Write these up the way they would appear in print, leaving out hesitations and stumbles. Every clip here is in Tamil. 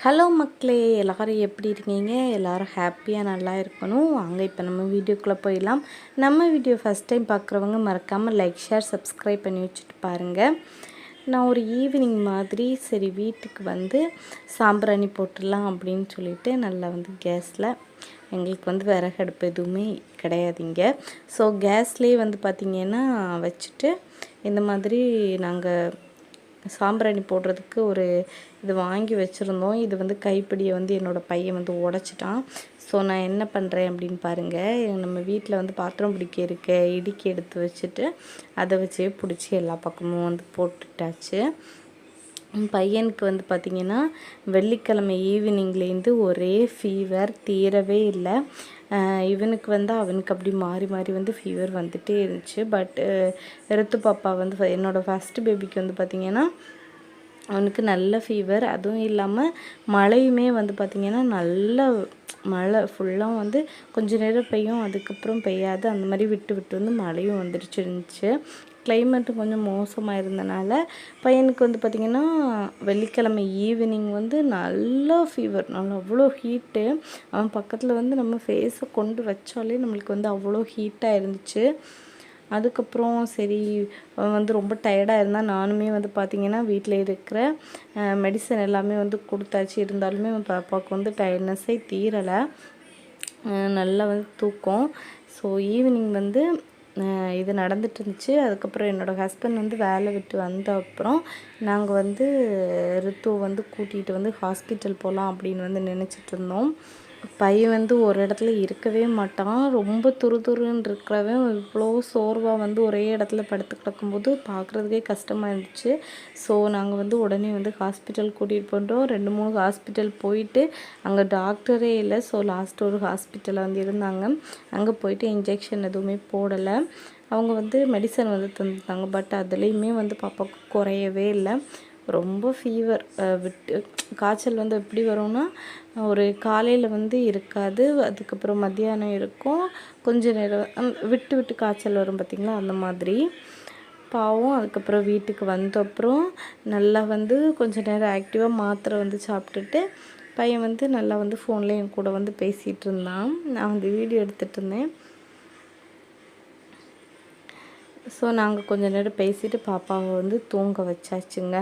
ஹலோ மக்களே, எல்லோரும் எப்படி இருக்கீங்க? எல்லோரும் ஹாப்பியாக நல்லா இருக்கணும். வாங்க இப்போ நம்ம வீடியோக்குள்ளே போயிடலாம். நம்ம வீடியோ ஃபஸ்ட் டைம் பார்க்குறவங்க மறக்காமல் லைக், ஷேர், சப்ஸ்கிரைப் பண்ணி வச்சுட்டு பாருங்கள். நான் ஒரு ஈவினிங் மாதிரி சரி வீட்டுக்கு வந்து சாம்பிராணி போட்டுடலாம் அப்படின்னு சொல்லிட்டு நல்லா வந்து கேஸில் எங்களுக்கு வந்து விறகு அடுப்பு எதுவுமே கிடையாதுங்க. ஸோ கேஸ்லேயே வந்து பார்த்திங்கன்னா வச்சுட்டு இந்த மாதிரி நாங்கள் சாம்பிராணி போடுறதுக்கு ஒரு இது வாங்கி வச்சுருந்தோம். இது வந்து கைப்பிடியை வந்து என்னோடய பையன் வந்து உடச்சிட்டான். ஸோ நான் என்ன பண்ணுறேன் அப்படின்னு பாருங்கள். நம்ம வீட்டில் வந்து பாத்திரம் பிடிக்க இருக்க இடிக்கி எடுத்து வச்சுட்டு அதை வச்சே பிடிச்சி எல்லா பக்கமும் வந்து போட்டுட்டாச்சு. பையனுக்கு வந்து பார்த்திங்கன்னா வெள்ளிக்கிழமை ஈவினிங்லேருந்து ஒரே ஃபீவர் தீரவே இல்லை. இவனுக்கு வந்து அவனுக்கு அப்படி மாறி மாறி வந்து ஃபீவர் வந்துகிட்டே இருந்துச்சு. பட் ரித்து பாப்பா வந்து என்னோடய ஃபஸ்ட்டு பேபிக்கு வந்து பார்த்திங்கன்னா அவனுக்கு நல்ல ஃபீவர். அதுவும் இல்லாமல் மழையுமே வந்து பார்த்திங்கன்னா நல்ல மழை ஃபுல்லாக வந்து கொஞ்சம் நேரம் பெய்யும், அதுக்கப்புறம் பெய்யாது, அந்த மாதிரி விட்டு விட்டு வந்து மழையும் இருந்துச்சு. கிளைமேட்டு கொஞ்சம் மோசமாக இருந்தனால பையனுக்கு வந்து பார்த்திங்கன்னா வெள்ளிக்கிழமை ஈவினிங் வந்து நல்லா ஃபீவர், நல்லா அவ்வளோ ஹீட்டு. அவன் பக்கத்தில் வந்து நம்ம ஃபேஸை கொண்டு வச்சாலே நம்மளுக்கு வந்து அவ்வளோ ஹீட்டாக இருந்துச்சு. அதுக்கப்புறம் சரி வந்து ரொம்ப டயர்டாக இருந்தால் நானுமே வந்து பார்த்திங்கன்னா வீட்டில் இருக்கிற மெடிசன் எல்லாமே வந்து கொடுத்தாச்சு. இருந்தாலுமே பாப்பாவுக்கு வந்து டயர்ட்னஸே தீரலை, நல்லா வந்து தூக்கம். ஸோ ஈவினிங் வந்து இது நடந்துட்டு இருந்துச்சு. அதுக்கப்புறம் என்னோடய ஹஸ்பண்ட் வந்து வேலை விட்டு வந்த அப்புறம் நாங்கள் வந்து ரித்துவை வந்து கூட்டிகிட்டு வந்து ஹாஸ்பிட்டல் போகலாம் அப்படின்னு வந்து நினச்சிட்டு இருந்தோம். பையன் வந்து ஒரு இடத்துல இருக்கவே மாட்டான். ரொம்ப துருதுருன்னு இருக்கிறவன் இவ்வளோ சோர்வாக வந்து ஒரே இடத்துல படுத்து கிடக்கும்போது பார்க்குறதுக்கே கஷ்டமாக இருந்துச்சு. ஸோ நாங்கள் வந்து உடனே வந்து ஹாஸ்பிட்டல் கூட்டிகிட்டு போயிட்டோம். 2-3 ஹாஸ்பிட்டல் போயிட்டு அங்கே டாக்டரே இல்லை. ஸோ லாஸ்ட் ஒரு ஹாஸ்பிட்டலில் வந்து இருந்தாங்க. அங்கே போயிட்டு இன்ஜெக்ஷன் எதுவுமே போடலை. அவங்க வந்து மெடிசன் வந்து தந்துட்டாங்க. பட் அதுலேயுமே வந்து பாப்பாவுக்கு குறையவே இல்லை. ரொம்ப ஃபீவர் விட்டு காய்ச்சல் வந்து எப்படி வரும்னா ஒரு காலையில் வந்து இருக்காது, அதுக்கப்புறம் மத்தியானம் இருக்கும், கொஞ்சம் நேரம் விட்டு விட்டு காய்ச்சல் வரும் பார்த்திங்களா, அந்த மாதிரி. பாவம் அதுக்கப்புறம் வீட்டுக்கு வந்த அப்புறம் நல்லா வந்து கொஞ்சம் நேரம் ஆக்டிவாக மாத்திரை வந்து சாப்பிட்டுட்டு பையன் வந்து நல்லா வந்து ஃபோனில் என் கூட வந்து பேசிகிட்டு இருந்தான். நான் வந்து வீடியோ எடுத்துகிட்டு இருந்தேன். ஸோ நாங்கள் கொஞ்சம் நேரம் பேசிவிட்டு பாப்பாவை வந்து தூங்க வச்சாச்சுங்க.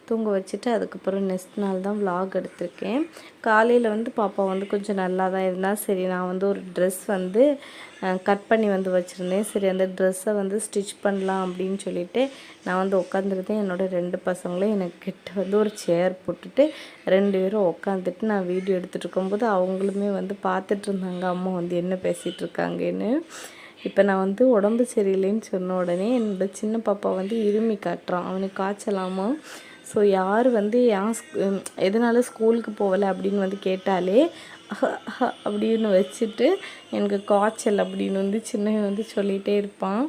தூங்க வச்சுட்டு அதுக்கப்புறம் நெக்ஸ்ட் நாள் தான் விலாக் எடுத்திருக்கேன். காலையில் வந்து பாப்பா வந்து கொஞ்சம் நல்லா தான் இருந்தால் சரி நான் வந்து ஒரு ட்ரெஸ் வந்து கட் பண்ணி வந்து வச்சுருந்தேன். சரி அந்த ட்ரெஸ்ஸை வந்து ஸ்டிச் பண்ணலாம் அப்படின்னு சொல்லிவிட்டு நான் வந்து உட்காந்துருந்தேன். என்னோடய 2 பசங்களும் எனக்கு கிட்ட வந்து ஒரு சேர் போட்டுட்டு 2 பேரும் உட்காந்துட்டு நான் வீடியோ எடுத்துகிட்டு இருக்கும்போது அவங்களுமே வந்து பார்த்துட்டு இருந்தாங்க அம்மா வந்து என்ன பேசிகிட்டு இருக்காங்கன்னு. இப்போ நான் வந்து உடம்பு சரியில்லைன்னு சொன்ன உடனே என்னோடய சின்ன பாப்பா வந்து இருமி காட்டுறான், அவனுக்கு காய்ச்சலாமா. ஸோ யார் வந்து எதனால ஸ்கூலுக்கு போகலை அப்படின்னு வந்து கேட்டாலே அப்படின்னு வச்சுட்டு எனக்கு காய்ச்சல் அப்படின்னு வந்து சின்னவன் வந்து சொல்லிகிட்டே இருப்பான்.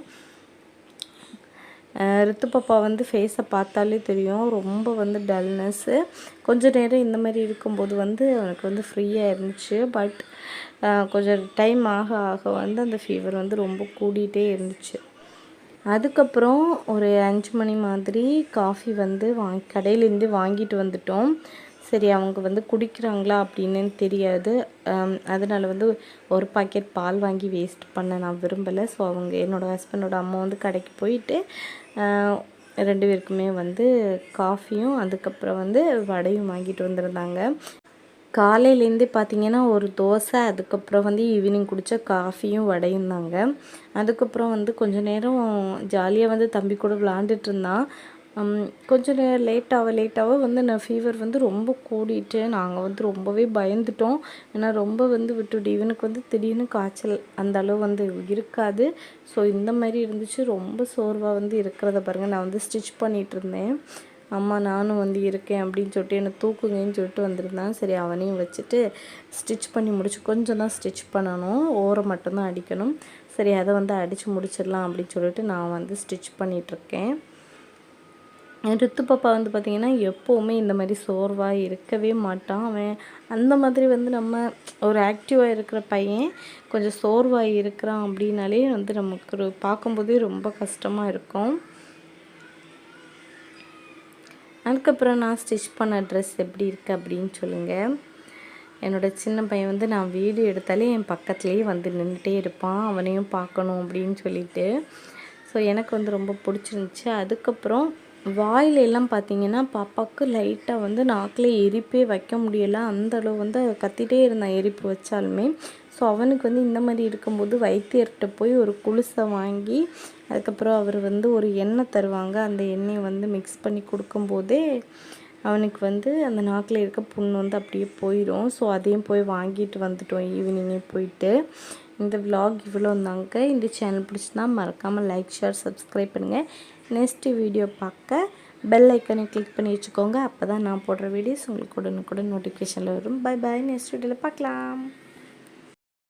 ரித்து பாப்பா வந்து ஃபேஸை பார்த்தாலே தெரியும் ரொம்ப வந்து டல்னஸ்ஸு. கொஞ்சம் நேரம் இந்த மாதிரி இருக்கும்போது வந்து அவனுக்கு வந்து ஃப்ரீயாக இருந்துச்சு. பட் கொஞ்சம் டைம் ஆக ஆக வந்து அந்த ஃபீவர் வந்து ரொம்ப கூடிகிட்டே இருந்துச்சு. அதுக்கப்புறம் ஒரு 5 மணி மாதிரி காஃபி வந்து கடையிலேருந்து வாங்கிட்டு வந்துட்டோம். சரி அவங்க வந்து குடிக்கிறாங்களா அப்படின்னு தெரியாது, அதனால் வந்து ஒரு பாக்கெட் பால் வாங்கி வேஸ்ட் பண்ண நான் விரும்பலை. ஸோ அவங்க என்னோடய ஹஸ்பண்டோட அம்மா வந்து கடைக்கு போயிட்டு 2 பேருக்குமே வந்து காஃபியும் அதுக்கப்புறம் வந்து வடையும் வாங்கிட்டு வந்திருந்தாங்க. காலையிலேருந்தே பார்த்திங்கன்னா ஒரு தோசை, அதுக்கப்புறம் வந்து ஈவினிங் குடித்த காஃபியும் வடையும் தாங்க. அதுக்கப்புறம் வந்து கொஞ்சம் நேரம் ஜாலியாக வந்து தம்பி கூட விளாண்டுட்டு இருந்தான். கொஞ்சம் நேரம் லேட்டாக வந்து நான் ஃபீவர் வந்து ரொம்ப கூடிட்டு நாங்கள் வந்து ரொம்பவே பயந்துட்டோம். ஏன்னா ரொம்ப வந்து விட்டுட்டு இவனுக்கு வந்து திடீர்னு காய்ச்சல் அந்த அளவு வந்து இருக்காது. ஸோ இந்த மாதிரி இருந்துச்சு. ரொம்ப சோர்வாக வந்து இருக்கிறத பாருங்கள். நான் வந்து ஸ்டிச் பண்ணிகிட்டு இருந்தேன். அம்மா நானும் வந்து இருக்கேன் அப்படின்னு சொல்லிட்டு என்னை தூக்குங்கன்னு சொல்லிட்டு வந்திருந்தான். சரி அவனையும் வச்சுட்டு ஸ்டிச் பண்ணி முடிச்சு கொஞ்சம் தான் ஸ்டிச் பண்ணணும், ஓரம் மட்டும்தான் அடிக்கணும். சரி அதை வந்து அடித்து முடிச்சிடலாம் அப்படின்னு சொல்லிட்டு நான் வந்து ஸ்டிச் பண்ணிகிட்ருக்கேன். ரித்து பாப்பா வந்து பார்த்திங்கன்னா எப்போவுமே இந்த மாதிரி சோர்வாக இருக்கவே மாட்டான். அவன் அந்த மாதிரி வந்து நம்ம ஒரு ஆக்டிவாக இருக்கிற பையன் கொஞ்சம் சோர்வாக இருக்கிறான் அப்படின்னாலே வந்து நமக்கு பார்க்கும்போதே ரொம்ப கஷ்டமாக இருக்கும். அதுக்கப்புறம் நான் ஸ்டிச் பண்ண ட்ரெஸ் எப்படி இருக்குது அப்படின்னு சொல்லுங்கள். என்னோடய சின்ன பையன் வந்து நான் வீடியோ எடுத்தாலே என் பக்கத்துலேயே வந்து நின்றுட்டே இருப்பான், அவனையும் பார்க்கணும் அப்படின்னு சொல்லிட்டு. ஸோ எனக்கு வந்து ரொம்ப பிடிச்சிருந்துச்சி. அதுக்கப்புறம் வாயிலெல்லாம் பார்த்திங்கன்னா பாப்பாவுக்கு லைட்டாக வந்து நாக்கில் எரிப்பே வைக்க முடியலை, அந்தளவு வந்து கத்திகிட்டே இருந்தான் எரிப்பு வச்சாலுமே. ஸோ அவனுக்கு வந்து இந்த மாதிரி இருக்கும்போது வைத்தியர்கிட்ட போய் ஒரு குளுசை வாங்கி அதுக்கப்புறம் அவர் வந்து ஒரு எண்ணெய் தருவாங்க, அந்த எண்ணெயை வந்து மிக்ஸ் பண்ணி கொடுக்கும்போதே அவனுக்கு வந்து அந்த நாக்கில் இருக்க புண் வந்து அப்படியே போயிடும். ஸோ அதையும் போய் வாங்கிட்டு வந்துட்டோம் ஈவினிங்கே போயிட்டு. இந்த விலாக் இவ்வளோ தாங்க. இந்த சேனல் பிடிச்சினா மறக்காமல் லைக், ஷேர், சப்ஸ்கிரைப் பண்ணுங்கள். நெக்ஸ்ட்டு வீடியோ பார்க்க பெல் ஐக்கனை கிளிக் பண்ணி வச்சுக்கோங்க. அப்போ தான் நான் போடுற வீடியோஸ் உங்களுக்கு உடனுக்குடன் நோட்டிஃபிகேஷனில் வரும். Bye bye. நெக்ஸ்ட் வீடியோவில் பார்க்கலாம்.